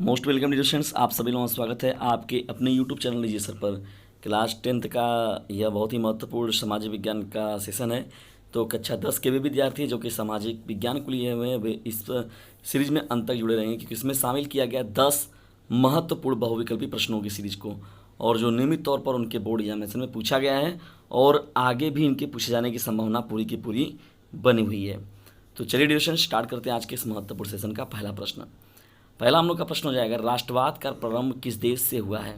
Most welcome dear students, आप सभी लोगों का स्वागत है आपके अपने यूट्यूब चैनल लीजिए सर पर। क्लास 10th का यह बहुत ही महत्वपूर्ण सामाजिक विज्ञान का सेशन है। तो कक्षा 10 के वे विद्यार्थी जो कि सामाजिक विज्ञान को लिए हुए हैं वे इस सीरीज में अंत तक जुड़े रहेंगे, क्योंकि इसमें शामिल किया गया 10 महत्वपूर्ण बहुविकल्पी प्रश्नों की सीरीज को, और जो नियमित तौर पर उनके बोर्ड एग्जामिनेशन में पूछा गया है और आगे भी इनके पूछे जाने की संभावना पूरी की पूरी बनी हुई है। तो चलिए डियर स्टूडेंट्स, स्टार्ट करते हैं आज के इस महत्वपूर्ण सेशन का पहला प्रश्न। पहला हम लोग का प्रश्न हो जाएगा, राष्ट्रवाद का प्रारंभ किस देश से हुआ है।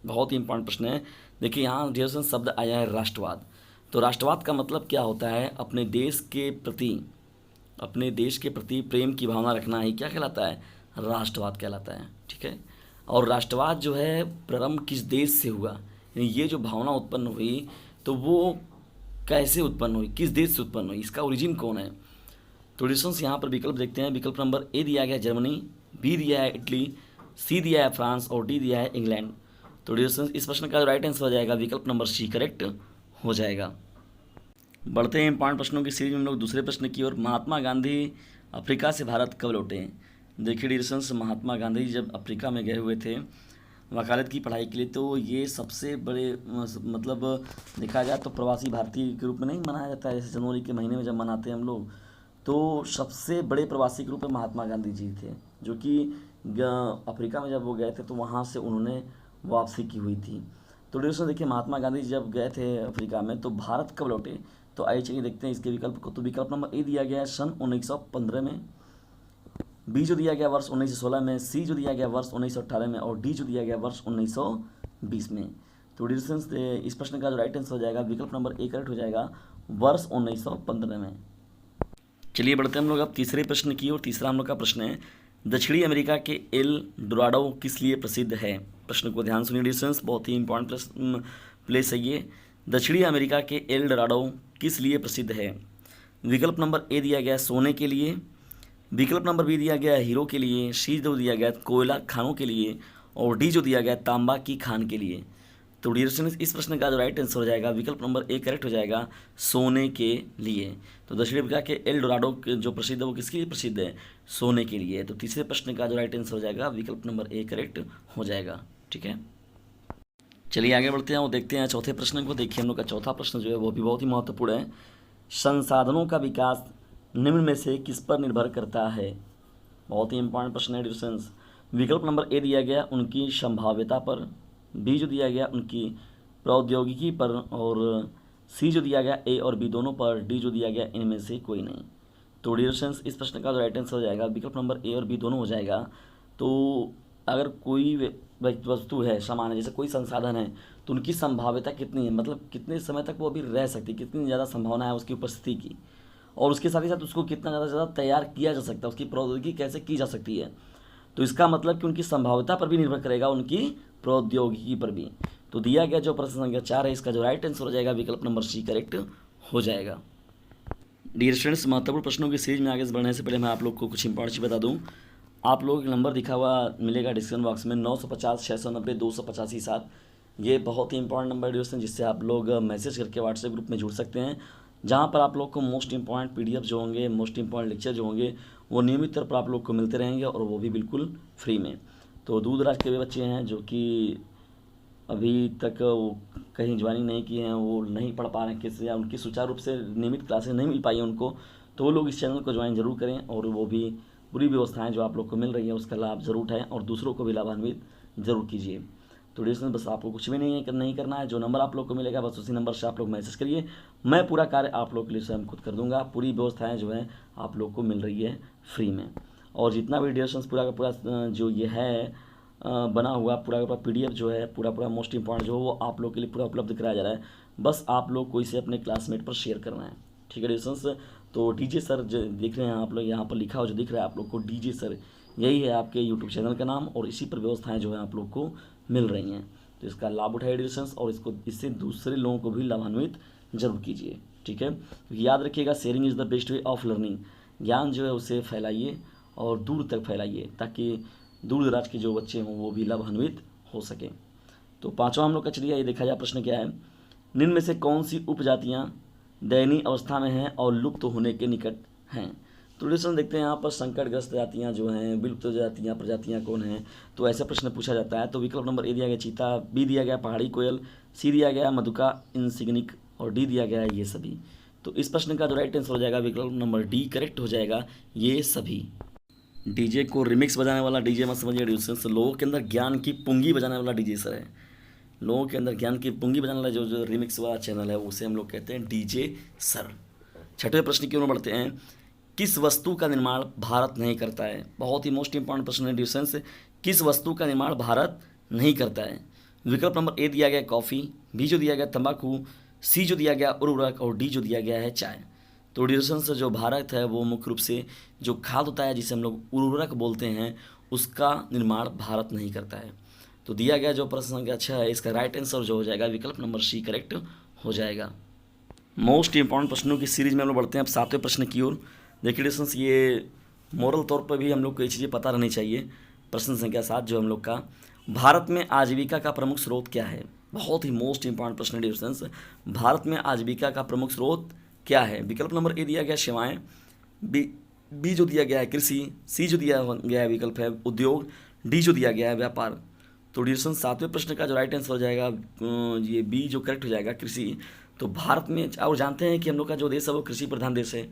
बहुत ही इंपॉर्टेंट प्रश्न है। देखिए यहाँ डियर शब्द आया है राष्ट्रवाद। तो राष्ट्रवाद का मतलब क्या होता है? अपने देश के प्रति प्रेम की भावना रखना ही क्या कहलाता है? राष्ट्रवाद कहलाता है। ठीक है। और राष्ट्रवाद जो है प्रारंभ किस देश से हुआ, यानी ये जो भावना उत्पन्न हुई तो वो कैसे उत्पन्न हुई, किस देश से उत्पन्न हुई, इसका ओरिजिन कौन है। तो डिस्टेंस यहाँ पर विकल्प देखते हैं। विकल्प नंबर ए दिया गया जर्मनी, बी दिया है इटली, सी दिया है फ्रांस और डी दिया है इंग्लैंड। तो डिस्टेंस इस प्रश्न का राइट आंसर हो जाएगा विकल्प नंबर सी करेक्ट हो जाएगा। बढ़ते हैं इंपॉर्टेंट प्रश्नों की सीरीज में हम लोग दूसरे प्रश्न की ओर। महात्मा गांधी अफ्रीका से भारत कब लौटे? देखिए डिस्टेंस, महात्मा गांधी जब अफ्रीका में गए हुए थे वकालत की पढ़ाई के लिए, तो ये सबसे बड़े मतलब देखा जाए तो प्रवासी भारतीय के रूप में नहीं मनाया जाता है, जैसे जनवरी के महीने में जब मनाते हैं हम लोग, तो सबसे बड़े प्रवासी के रूप में महात्मा गांधी जी थे, जो कि अफ्रीका में जब वो गए थे तो वहाँ से उन्होंने वापसी की हुई थी। तो दोस्तों देखिए, महात्मा गांधी जब गए थे अफ्रीका में तो भारत कब लौटे? तो आइए चलिए देखते हैं इसके विकल्प को। तो विकल्प नंबर ए दिया गया है सन 1915 में, बी जो दिया गया वर्ष 1916 में, सी जो दिया गया वर्ष 1918 में और डी जो दिया गया वर्ष 1920 में। तो डिस्टेंस इस प्रश्न का जो राइट आंसर हो जाएगा विकल्प नंबर ए करेक्ट हो जाएगा, वर्ष 1915 में। चलिए बढ़ते हैं हम लोग अब तीसरे प्रश्न की, और तीसरा हम लोग का प्रश्न है, दक्षिणी अमेरिका के एल डोराडो किस लिए प्रसिद्ध है? प्रश्न को ध्यान सुनिए डिस्टेंस, बहुत ही इंपॉर्टेंट प्लेस है ये। दक्षिणी अमेरिका के एल डोराडो किस लिए प्रसिद्ध है? विकल्प नंबर ए दिया गया सोने के लिए, विकल्प नंबर बी दिया गया हीरो के लिए, सी जो दिया गया कोयला खानों के लिए और डी जो दिया गया तांबा की खान के लिए। तो डियर स्टूडेंट्स इस प्रश्न का जो राइट आंसर हो जाएगा विकल्प नंबर ए करेक्ट हो जाएगा, सोने के लिए। तो दक्षिण अफ्रीका के एल डोराडो जो प्रसिद्ध है वो किसके लिए प्रसिद्ध है? सोने के लिए। तो तीसरे प्रश्न का जो राइट आंसर हो जाएगा विकल्प नंबर ए करेक्ट हो जाएगा। ठीक है, चलिए आगे बढ़ते हैं और देखते हैं चौथे प्रश्न को। देखिए हम लोग का चौथा प्रश्न जो है वो भी बहुत ही महत्वपूर्ण है। संसाधनों का विकास निम्न में से किस पर निर्भर करता है? बहुत ही इंपॉर्टेंट प्रश्न है डिस्टेंस। विकल्प नंबर ए दिया गया उनकी संभाव्यता पर, बी जो दिया गया उनकी प्रौद्योगिकी पर और सी जो दिया गया ए और बी दोनों पर, डी जो दिया गया इनमें से कोई नहीं। तो डिस्टेंस इस प्रश्न का जो राइट आंसर हो जाएगा विकल्प नंबर ए और बी दोनों हो जाएगा। तो अगर कोई वस्तु है, सामान है, जैसे कोई संसाधन है, तो उनकी संभाव्यता कितनी है, मतलब कितने समय तक वो अभी रह सकती है, कितनी ज़्यादा संभावना है उसकी उपस्थिति की, और उसके साथ ही साथ उसको कितना ज़्यादा से ज़्यादा तैयार किया जा सकता है, उसकी प्रौद्योगिकी कैसे की जा सकती है। तो इसका मतलब कि उनकी संभाव्यता पर भी निर्भर करेगा, उनकी प्रौद्योगिकी पर भी। तो दिया गया जो प्रश्न संख्या 4 है, इसका जो राइट आंसर हो जाएगा विकल्प नंबर सी करेक्ट हो जाएगा। डियर स्टूडेंट्स, महत्वपूर्ण प्रश्नों की सीरीज में आगे बढ़ने से पहले मैं आप लोग को कुछ इंपॉर्टेंट चीज़ बता दूं। आप लोग नंबर दिखा हुआ मिलेगा डिस्क्रिप्शन बॉक्स में 950 690 285 7। ये बहुत ही इंपॉर्टेंट नंबर है जिससे आप लोग मैसेज करके व्हाट्सएप ग्रुप में जुड़ सकते हैं, जहाँ पर आप लोग को मोस्ट इंपॉर्टेंट पीडीएफ जो होंगे, मोस्ट इंपॉर्टेंट लेक्चर जो होंगे वो नियमित तौर पर आप लोग को मिलते रहेंगे, और वो भी बिल्कुल फ्री में। तो दूर दराज के भी बच्चे हैं जो कि अभी तक वो कहीं ज्वाइनिंग नहीं किए हैं, वो नहीं पढ़ पा रहे हैं किसी, या उनकी सुचारू रूप से नियमित क्लासेस नहीं मिल पाई हैं उनको, तो वो लोग इस चैनल को ज्वाइन जरूर करें, और वो भी पूरी व्यवस्थाएं जो आप लोग को मिल रही है उसका लाभ जरूर उठाएं और दूसरों को भी लाभान्वित जरूर कीजिए। तो डिस्टेंस बस आपको कुछ भी नहीं करना है, जो नंबर आप लोग को मिलेगा बस उसी नंबर से आप लोग मैसेज करिए, मैं पूरा कार्य आप लोग के लिए स्वयं खुद कर दूंगा। पूरी व्यवस्थाएं जो है आप लोग को मिल रही है फ्री में, और जितना भी डिस्टेंस पूरा का पूरा जो ये है बना हुआ पूरा का पूरा पीडीएफ जो है पूरा मोस्ट इंपॉर्टेंट जो है वो आप लोग के लिए पूरा उपलब्ध कराया जा रहा है। बस आप लोग को इसे अपने क्लासमेट पर शेयर करना है। ठीक है डिस्टेंस, तो डीजे सर जो देख रहे हैं आप लोग, यहाँ पर लिखा हो जो दिख रहा है आप लोग को डीजे सर, यही है आपके यूट्यूब चैनल का नाम, और इसी पर व्यवस्थाएं जो है आप लोग को मिल रही हैं। तो इसका लाभ उठाइए डिस्टेंस, और इससे दूसरे लोगों को भी लाभान्वित जरूर कीजिए। ठीक है, याद रखिएगा sharing is the best way of learning. ज्ञान जो है उसे फैलाइए और दूर तक फैलाइए, ताकि दूर दराज के जो बच्चे हों वो भी लाभान्वित हो सकें। तो पांचवा हम लोग का चलिए ये देखा जाए प्रश्न क्या है। निम्न में से कौन सी उपजातियाँ दयनीय अवस्था में हैं और लुप्त होने के निकट हैं? तो डिस्कशन देखते हैं यहाँ पर संकटग्रस्त जातियाँ जो हैं, विलुप्त जातियाँ प्रजातियाँ कौन हैं, तो ऐसा प्रश्न पूछा जाता है। तो विकल्प नंबर ए दिया गया चीता, बी दिया गया पहाड़ी कोयल, सी दिया गया मधुका इंसिग्निक और डी दिया गया ये सभी। तो इस प्रश्न का जो राइट आंसर हो जाएगा विकल्प नंबर डी करेक्ट हो जाएगा, ये सभी। डीजे को रिमिक्स बजाने वाला डीजे मत समझिए डिस्टेंस, लोगों के अंदर ज्ञान की पुंगी बजाने वाला डीजे सर है। लोगों के अंदर ज्ञान की पुंगी बजाने वाला जो रिमिक्स वाला चैनल है उसे हम लोग कहते हैं डीजे सर। छठवें प्रश्न की ओर बढ़ते हैं। किस वस्तु का निर्माण भारत नहीं करता है? बहुत ही मोस्ट इंपॉर्टेंट प्रश्न है डिस्टेंस। किस वस्तु का निर्माण भारत नहीं करता है? विकल्प नंबर ए दिया गया कॉफ़ी, बी जो दिया गया तंबाकू, सी जो दिया गया उर्वरक और डी जो दिया गया है चाय। तो डिस्टेंस जो भारत है वो मुख्य रूप से जो खाद होता है जिसे हम लोग उर्वरक बोलते हैं उसका निर्माण भारत नहीं करता है। तो दिया गया जो प्रश्न संख्या 6 है इसका राइट आंसर जो हो जाएगा विकल्प नंबर सी करेक्ट हो जाएगा। मोस्ट इंपॉर्टेंट प्रश्नों की सीरीज में हम लोग बढ़ते हैं अब 7वें प्रश्न की ओर। देखिए डिस्टेंस ये मोरल तौर पर भी हम लोग को ये चीज़ें पता रहनी चाहिए। प्रश्न संख्या 7 जो हम लोग का, भारत में आजीविका का प्रमुख स्रोत क्या है? बहुत ही मोस्ट इंपॉर्टेंट प्रश्न है डिस्टेंस। भारत में आजीविका का प्रमुख स्रोत क्या है? विकल्प नंबर ए दिया गया सेवाएं, बी जो दिया गया है कृषि, सी जो दिया गया है विकल्प है उद्योग, डी जो दिया गया है व्यापार। तो डिस्टेंस 7वें प्रश्न का जो राइट आंसर हो जाएगा ये बी जो करेक्ट हो जाएगा कृषि। तो भारत में और जानते हैं कि हम लोग का जो देश है वो कृषि प्रधान देश है।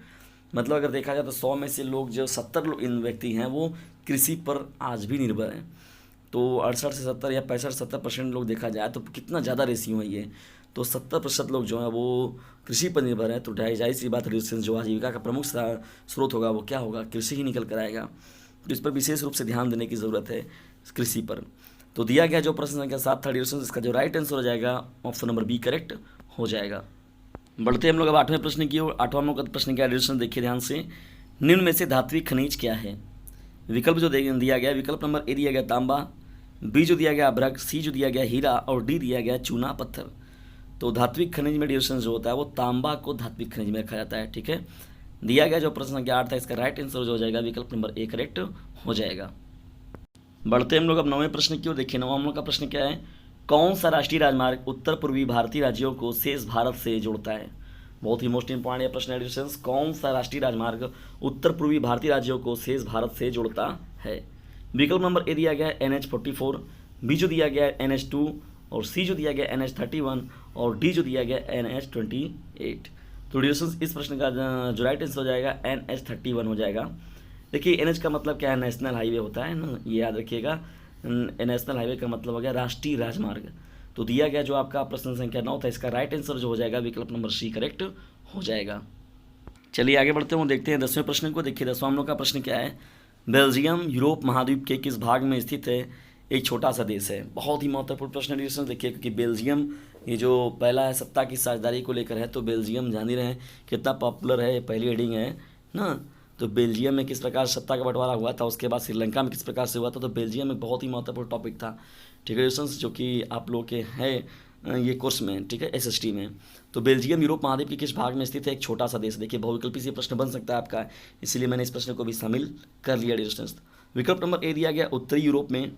मतलब अगर देखा जाए तो 100 में से लोग जो 70 लोग इन व्यक्ति हैं वो कृषि पर आज भी निर्भर हैं। तो 68 से 70 या 65-70% लोग देखा जाए तो कितना ज़्यादा रेशियो है ये। तो 70% लोग जो है वो कृषि पर निर्भर है। तो जाहिर सी बात है जो आजीविका का प्रमुख स्रोत होगा वो क्या होगा? कृषि ही निकल कर आएगा। तो इस पर विशेष रूप से ध्यान देने की ज़रूरत है कृषि पर। तो दिया गया जो प्रश्न संख्या 7 था डिस्टेंस इसका जो राइट आंसर हो जाएगा ऑप्शन नंबर बी करेक्ट हो जाएगा। बढ़ते हैं हम लोग अब 8वें प्रश्न की ओर। 8वां हम लोग का प्रश्न क्या है डिस्टेंस देखिए ध्यान से। निम्न में से धात्विक खनिज क्या है? विकल्प जो दिया गया विकल्प नंबर ए दिया गया तांबा, बी जो दिया गया अभ्रक, सी जो दिया गया हीरा और डी दिया गया चूना पत्थर। तो धात्विक खनिज में डिस्टेंस जो होता है वो तांबा को धात्विक खनिज में रखा जाता है। ठीक है, दिया गया जो प्रश्न संख्या 8 था इसका राइट आंसर जो हो जाएगा विकल्प नंबर ए करेक्ट हो जाएगा। बढ़ते हम लोग अब 9वें प्रश्न की ओर। देखिए 9वां हम लोग का प्रश्न क्या है? कौन सा राष्ट्रीय राजमार्ग उत्तर पूर्वी भारतीय राज्यों को शेष भारत से जोड़ता है? बहुत ही मोस्ट इंपॉर्टेंट ये प्रश्न है डिस्टेंस। कौन सा राष्ट्रीय राजमार्ग उत्तर पूर्वी भारतीय राज्यों को शेष भारत से जोड़ता है? विकल्प नंबर ए दिया गया NH44, बी जो दिया गया NH2 और सी जो दिया गया NH31 और डी जो दिया गया NH28। तो डिस्टेंस इस प्रश्न का जो राइट आंसर हो जाएगा NH31 हो जाएगा। देखिए NH का मतलब क्या है? नेशनल हाईवे होता है ना, ये याद रखिएगा। नेशनल हाईवे का मतलब हो गया राष्ट्रीय राजमार्ग। तो दिया गया जो आपका प्रश्न संख्या 9 था इसका राइट आंसर जो हो जाएगा विकल्प नंबर सी करेक्ट हो जाएगा। चलिए आगे बढ़ते हैं, देखते हैं 10वें प्रश्न को। देखिए 10वां हम लोग का प्रश्न क्या है? बेल्जियम यूरोप महाद्वीप के किस भाग में स्थित है? एक छोटा सा देश है। बहुत ही महत्वपूर्ण प्रश्न है देखिए, क्योंकि बेल्जियम ये जो पहला है सत्ता की साझेदारी को लेकर है। तो बेल्जियम जान ही रहे हैं कितना पॉपुलर है, पहली हेडिंग है ना। तो बेल्जियम में किस प्रकार सत्ता का बंटवारा हुआ था, उसके बाद श्रीलंका में किस प्रकार से हुआ था। तो बेल्जियम में बहुत ही महत्वपूर्ण टॉपिक था। ठीक है जो कि आप लोग के हैं ये कोर्स में, ठीक है SST में। तो बेल्जियम यूरोप महाद्वीप के किस भाग में स्थित है? एक छोटा सा देश। देखिए बहुविकल्पी से प्रश्न बन सकता है आपका, इसीलिए मैंने इस प्रश्न को भी शामिल कर लिया डिस्टेंस। विकल्प नंबर ए दिया गया उत्तरी यूरोप में,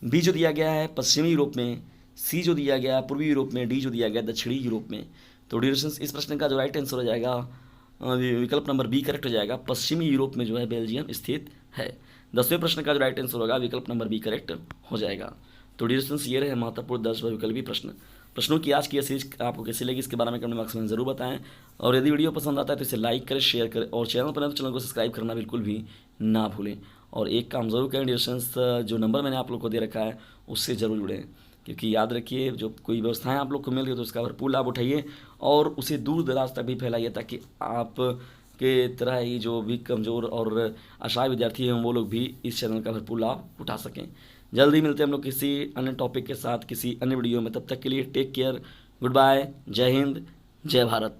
बी जो दिया गया है पश्चिमी यूरोप में, सी जो दिया गया पूर्वी यूरोप में, डी जो दिया गया दक्षिणी यूरोप में। तो डिस्टेंस इस प्रश्न का जो राइट आंसर हो जाएगा विकल्प नंबर बी करेक्ट हो जाएगा। पश्चिमी यूरोप में जो है बेल्जियम स्थित है। 10वें प्रश्न का जो राइट आंसर होगा विकल्प नंबर बी करेक्ट हो जाएगा। तो डिस्टेंस ये रहे महत्वपूर्ण 10 विकल्पी प्रश्नों की आज की सीरीज आपको कैसी लगी इसके बारे में कमेंट बॉक्स में जरूर बताएं। और यदि वीडियो पसंद आता है तो इसे लाइक करें, शेयर करें और चैनल पर तो चैनल को सब्सक्राइब करना बिल्कुल भी ना भूलें। और एक काम जरूर करें डिस्टेंस, जो नंबर मैंने आप लोग को दे रखा है उससे ज़रूर जुड़ें, क्योंकि याद रखिए जो कोई व्यवस्थाएं आप लोग को मिल रही है तो उसका भरपूर लाभ उठाइए और उसे दूर दराज तक भी फैलाइए, ताकि आप के तरह ही जो भी कमज़ोर और असहाय विद्यार्थी हैं वो लोग भी इस चैनल का भरपूर लाभ उठा सकें। जल्दी मिलते हैं हम लोग किसी अन्य टॉपिक के साथ किसी अन्य वीडियो में। तब तक के लिए टेक केयर, गुड बाय, जय हिंद, जय भारत।